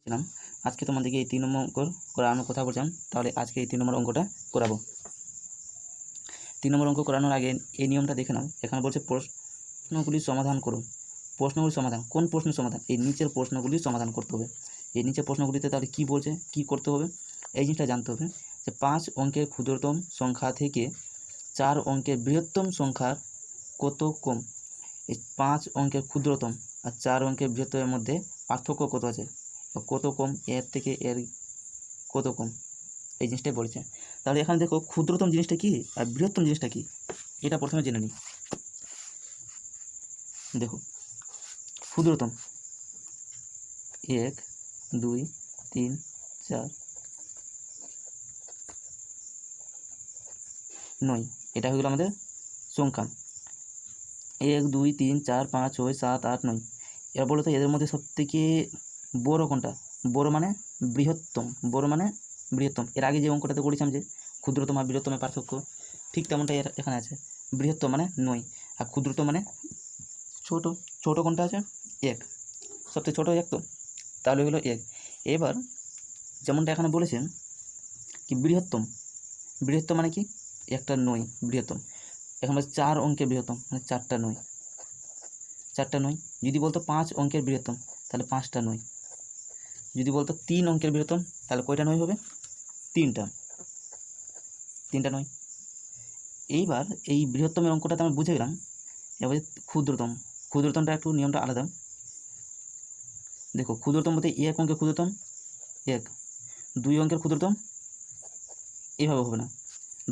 ছিলাম আজকে তোমাদেরকে এই 3 নম্বর অঙ্ক করানোর কথা বলছিলাম। তাহলে আজকে এই 3 নম্বর অঙ্কটা করাবো। 3 নম্বর অঙ্ক করানোর আগে এই নিয়মটা দেখে নাও। এখানে বলছে প্রশ্নগুলি সমাধান করো। প্রশ্নগুলি সমাধান, কোন প্রশ্নের সমাধান? এই নিচের প্রশ্নগুলি সমাধান করতে হবে। এই নিচের প্রশ্নগুলিতে তাহলে কী বলছে, কী করতে হবে, এই জিনিসটা জানতে হবে যে 5 অঙ্কের ক্ষুদ্রতম সংখ্যা থেকে 4 অঙ্কের বৃহত্তম সংখ্যার কত কম। এই 5 অঙ্কের ক্ষুদ্রতম আর 4 অঙ্কের বৃহত্তমের মধ্যে পার্থক্য কত আছে, কত কম, এর থেকে এর কত কম, এই জিনিসটাই বলেছে। তাহলে এখানে দেখো ক্ষুদ্রতম জিনিসটা কি আর বৃহত্তম জিনিসটা কি, এটা প্রথমে জেনে নিই। দেখো ক্ষুদ্রতম 1 2 3 4 9, এটা হয়ে গেল আমাদের সংখ্যা। 1 2 3 4 5 6 7 8 9। এবার বলো তো এদের মধ্যে সবথেকে বড় কোনটা? বড় মানে বৃহত্তম, বড় মানে বৃহত্তম। এর আগে যে অঙ্কটাতে করেছিলাম যে ক্ষুদ্রতম আর বৃহত্তমের পার্থক্য, ঠিক তেমনটাই এখানে আছে। বৃহত্তম মানে 9 আর ক্ষুদ্রতম মানে ছোট। ছোট কোনটা আছে? 1, সবচেয়ে ছোট 1 তো, তাহলে হলো 1। এবার যেমনটা এখানে বলেছেন কি বৃহত্তম, বৃহত্তম মানে কি একটা 9 বৃহত্তম। এখন বলছে 4 অঙ্কের বৃহত্তম মানে 4টা 9, 4টা 9। যদি বলতো 5 অঙ্কের বৃহত্তম তাহলে 5টা 9। যদি বলতো 3 অঙ্কের বৃহত্তম তাহলে কয়টা 9 হবে? 3টা 9। এইবার এই বৃহত্তমের অঙ্কটাতে আমরা বুঝে গেলাম। এবার ক্ষুদ্রতম, ক্ষুদ্রতমটা একটু নিয়মটা আলাদা। দেখো ক্ষুদ্রতম বলতে 1 অঙ্কের ক্ষুদ্রতম 1, 2 অঙ্কের ক্ষুদ্রতম এইভাবে হবে না,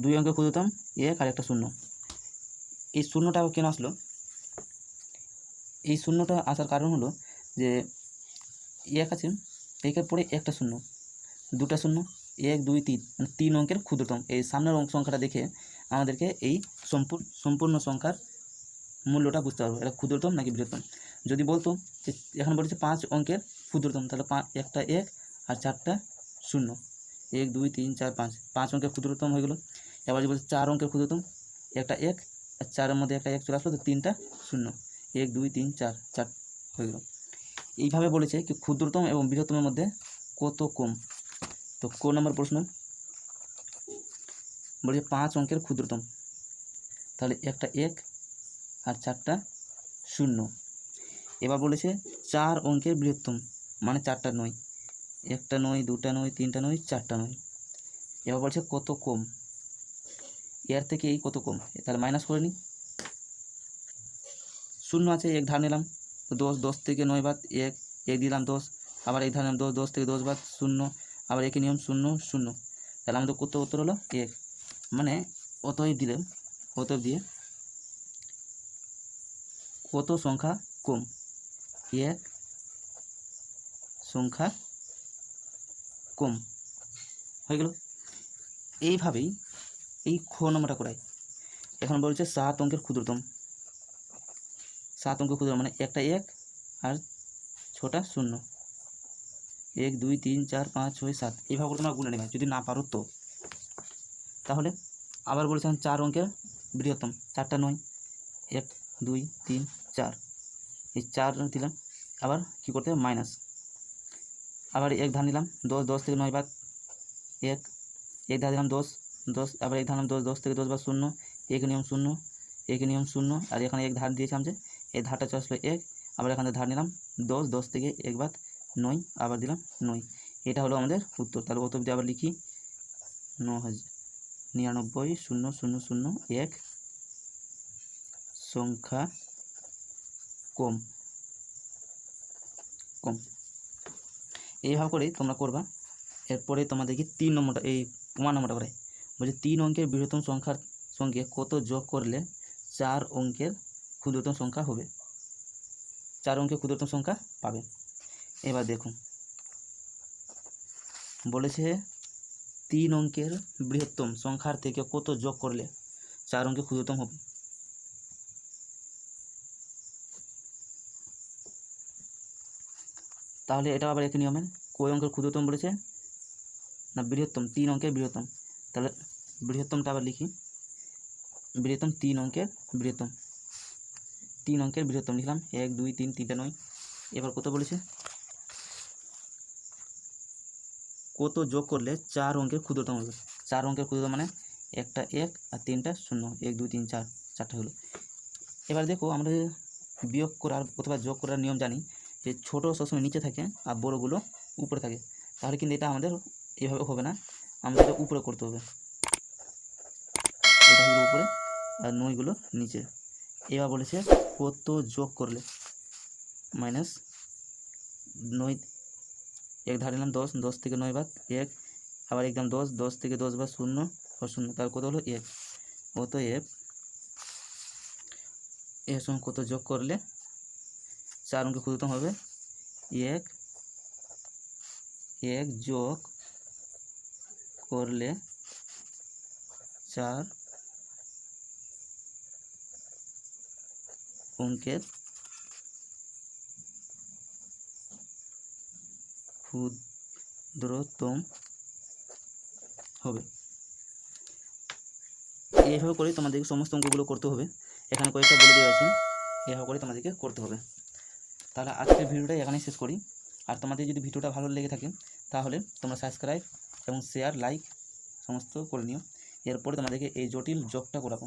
2 অঙ্কের ক্ষুদ্রতম 1 আর একটা 0। এই শূন্যটা কেন আসলো? এই শূন্যটা আসার কারণ হলো যে 1 আছে, 1-এর পরে একটা 0, 2টা 0, 1 2 3 মানে 3 অঙ্কের ক্ষুদ্রতম। এই সামনের সংখ্যাটা দেখে আমাদেরকে এই সম্পূর্ণ সংখ্যার মূল্যটা বুঝতে পারবো এটা ক্ষুদ্রতম নাকি বৃহত্তম। যদি বলতো যে এখন বলেছে 5 অঙ্কের ক্ষুদ্রতম, তাহলে একটা 1 আর 4টা 0, 1 2 3 4 5, 5 অঙ্কের ক্ষুদ্রতম হয়ে গেলো। এবার যদি বলছে 4 অঙ্কের ক্ষুদ্রতম, একটা 1 আর 4-এর মধ্যে একটা 1 চলে আসলো, তো 3টা 0, 1 2 3 4 4 হয়ে গেলো। এইভাবে বলেছে কি ক্ষুদ্রতম এবং বৃহত্তমের মধ্যে কত কম। তো কোন নম্বর প্রশ্ন বলেছে 5 অঙ্কের ক্ষুদ্রতম, তাহলে একটা 1 আর 4টা 0। এবার বলেছে 4 অঙ্কের বৃহত্তম মানে 4টা 9, একটা 9 2টা 9 3টা 9 4টা 9। এবার বলছে কত কম, এর থেকে এই কত কম, তাহলে মাইনাস করে নিই। 0 আছে 1 ধার নিলাম, তো 10, 10 থেকে 9 বাদ 1, 1 দিলাম 10, আবার 1 ধার নিলাম 10, 10 থেকে 10 বাদ 0, আবার একই নিয়ম 0 0। তাহলে আমাদের কত উত্তর হলো 1। মানে অতএব দিলে, অতএব দিয়ে কত সংখ্যা কম, 1 সংখ্যা কম হয়ে গেল। এইভাবেই এই খ নম্বরটা করাই। এখন বলছে 7 অঙ্কের ক্ষুদ্রতম, 7 অঙ্কের ক্ষুদ্রতম মানে একটা 1 আর 6টা 0, 1 2 3 4 5 6 7, এইভাবে করে তোমরা গুনে নেবে যদি না পারো তো। তাহলে আবার বলেছিলাম 4 অঙ্কের বৃহত্তম, 4টা 9, 1 2 3 4, এই 4 দিলাম, আবার কী করতে হবে মাইনাস, আবার 1 ধার নিলাম 10, 10 থেকে 9 বাদ 1, 1 ধার দিলাম 10, 10 আবার 1 ধার নিলাম 10, 10 থেকে 10 বাদ 0, 1 নিয়ম 0, 1 নিয়ম 0, আর এখানে 1 ধার দিয়েছিলাম যে এই ধারটা চলে আসলো 1, আবার এখানে ধার নিলাম 10, 10 থেকে 1 বাদ 9, আবার দিলাম 9। এটা হলো আমাদের উত্তর। তাহলে কত অবধি আবার লিখি 99,000,001 সংখ্যা কম কম। এইভাবে করেই তোমরা করবা। এরপরে তোমাদেরকে 3 নম্বরটা, এই 1 নম্বরটা করে বলছে 3 অঙ্কের বৃহত্তম সংখ্যার সঙ্গে কত যোগ করলে 4 অঙ্কের ক্ষুদ্রতম সংখ্যা হবে, 4 অঙ্কের ক্ষুদ্রতম সংখ্যা পাবে। এবার দেখুন বলেছে 3 অঙ্কের বৃহত্তম সংখ্যার থেকে কত যোগ করলে 4 অঙ্কের ক্ষুদ্রতম হবে। তাহলে এটা আবার একই নিয়মে কয় অঙ্কের ক্ষুদ্রতম বলেছে না বৃহত্তম, 3 অঙ্কের বৃহত্তম। তাহলে বৃহত্তমটা আবার লিখি, বৃহত্তম 3 অঙ্কের বৃহত্তম, 3 অঙ্কের বৃহত্তম লিখলাম 1 2 3 3টা 9। এবার কত বলেছে কত যোগ করলে 4 অঙ্কের ক্ষুদ্রতম হবে। 4 অঙ্কের ক্ষুদ্রতম মানে একটা 1 আর 3টা 0, 1 2 3 4, 4টা হলো। এবার দেখো আমরা বিয়োগ করার অথবা যোগ করার নিয়ম জানি যে ছোটো সবসময় নিচে থাকে আর বড়গুলো উপরে থাকে। তাহলে কিন্তু এটা আমাদের এভাবে হবে না, আমাদের এটা উপরে করতে হবে। এটা হলো উপরে আর 9গুলো নিচে। এবার বলেছে কত যোগ করলে, মাইনাস 9, 1 ধার নিলাম 10, 10 থেকে 9 বাদ 1, আবার একদম 10, 10 থেকে 10 বাদ 0 আর 0, তার কত হলো 1। অতএব এর সঙ্গে কত যোগ করলে 4 অঙ্কে ক্ষুদ্রতম হবে, 1 যোগ করলে 4 অঙ্কের ক্ষুদ্রতম হবে। এইভাবে করে তোমাদেরকে সমস্ত অঙ্কগুলো করতে হবে। এখানে কয়েকটা বলে দেওয়া আছে, এইভাবে করে তোমাদেরকে করতে হবে। তাহলে আজকের ভিডিওটা এখানেই শেষ করি। আর তোমাদের যদি ভিডিওটা ভালো লেগে থাকে তাহলে তোমরা সাবস্ক্রাইব এবং শেয়ার লাইক সমস্ত করে নিও। এরপরে তোমাদেরকে এই জটিল যোগটা করাবো।